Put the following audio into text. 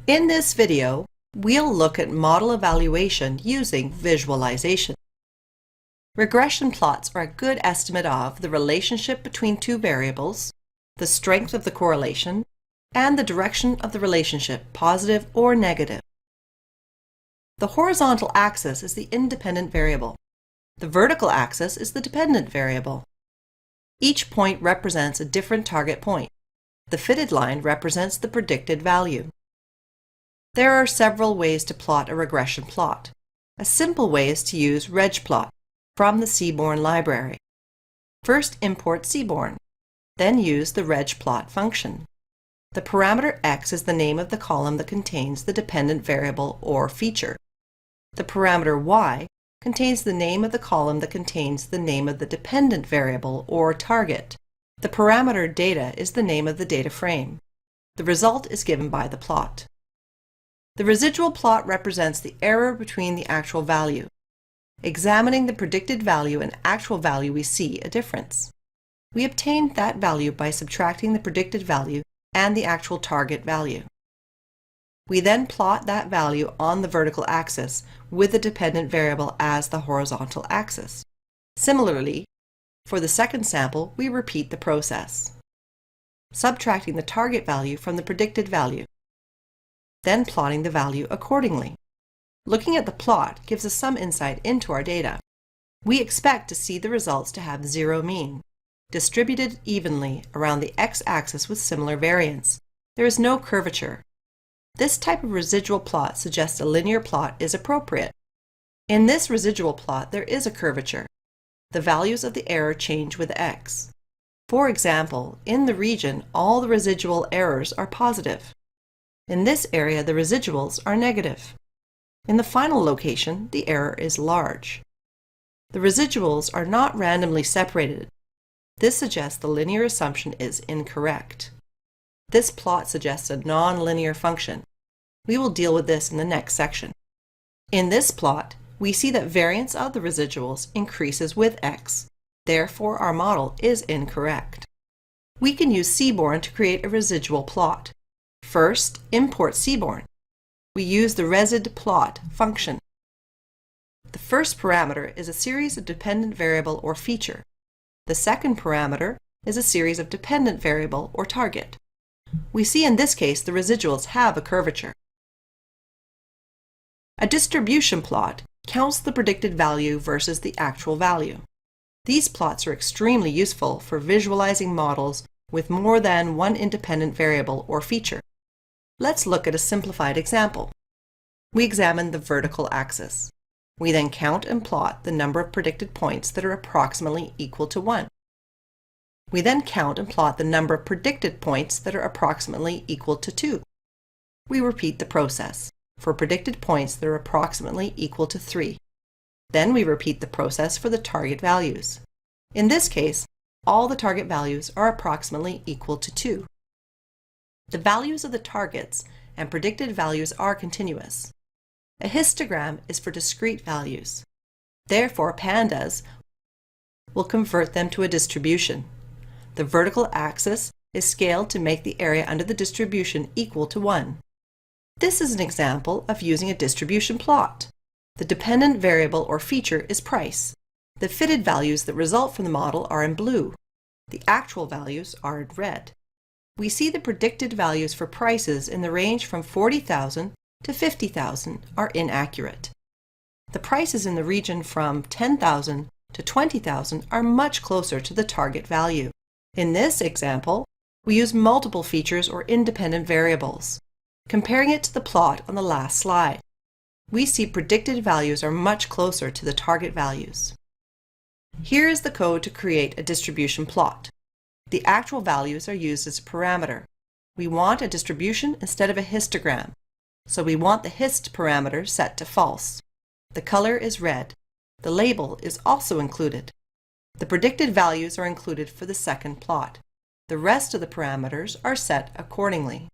In this video, we'll look at model evaluation using visualization. Regression plots are a good estimate of the relationship between two variables, the strength of the correlation, and the direction of the relationship, positive or negative. The horizontal axis is the independent variable. The vertical axis is the dependent variable. Each point represents a different target point. The fitted line represents the predicted value. There are several ways to plot a regression plot. A simple way is to use regplot from the Seaborn library. First import Seaborn, then use the regplot function. The parameter x is the name of the column that contains the dependent variable or feature. The parameter y contains the name of the column that contains the name of the dependent variable or target. The parameter data is the name of the data frame. The result is given by the plot. The residual plot represents the error between the actual value. Examining the predicted value and actual value, we see a difference. We obtain that value by subtracting the predicted value and the actual target value. We then plot that value on the vertical axis with the dependent variable as the horizontal axis. Similarly, for the second sample, we repeat the process, subtracting the target value from the predicted value, then plotting the value accordingly. Looking at the plot gives us some insight into our data. We expect to see the results to have zero mean, distributed evenly around the x-axis with similar variance. There is no curvature. This type of residual plot suggests a linear plot is appropriate. In this residual plot, there is a curvature. The values of the error change with x. For example, in the region, all the residual errors are positive. In this area, the residuals are negative. In the final location, the error is large. The residuals are not randomly separated. This suggests the linear assumption is incorrect. This plot suggests a non-linear function. We will deal with this in the next section. In this plot, we see that variance of the residuals increases with x. Therefore, our model is incorrect. We can use Seaborn to create a residual plot. First, import Seaborn. We use the residplot function. The first parameter is a series of dependent variable or feature. The second parameter is a series of dependent variable or target. We see in this case the residuals have a curvature. A distribution plot counts the predicted value versus the actual value. These plots are extremely useful for visualizing models with more than one independent variable or feature. Let's look at a simplified example. We examine the vertical axis. We then count and plot the number of predicted points that are approximately equal to 1. We then count and plot the number of predicted points that are approximately equal to 2. We repeat the process for predicted points that are approximately equal to 3. Then we repeat the process for the target values. In this case, all the target values are approximately equal to 2. The values of the targets and predicted values are continuous. A histogram is for discrete values. Therefore, pandas will convert them to a distribution. The vertical axis is scaled to make the area under the distribution equal to 1. This is an example of using a distribution plot. The dependent variable or feature is price. The fitted values that result from the model are in blue. The actual values are in red. We see the predicted values for prices in the range from 40,000 to 50,000 are inaccurate. The prices in the region from 10,000 to 20,000 are much closer to the target value. In this example, we use multiple features or independent variables. Comparing it to the plot on the last slide, we see predicted values are much closer to the target values. Here is the code to create a distribution plot. The actual values are used as a parameter. We want a distribution instead of a histogram, so we want the hist parameter set to false. The color is red. The label is also included. The predicted values are included for the second plot. The rest of the parameters are set accordingly.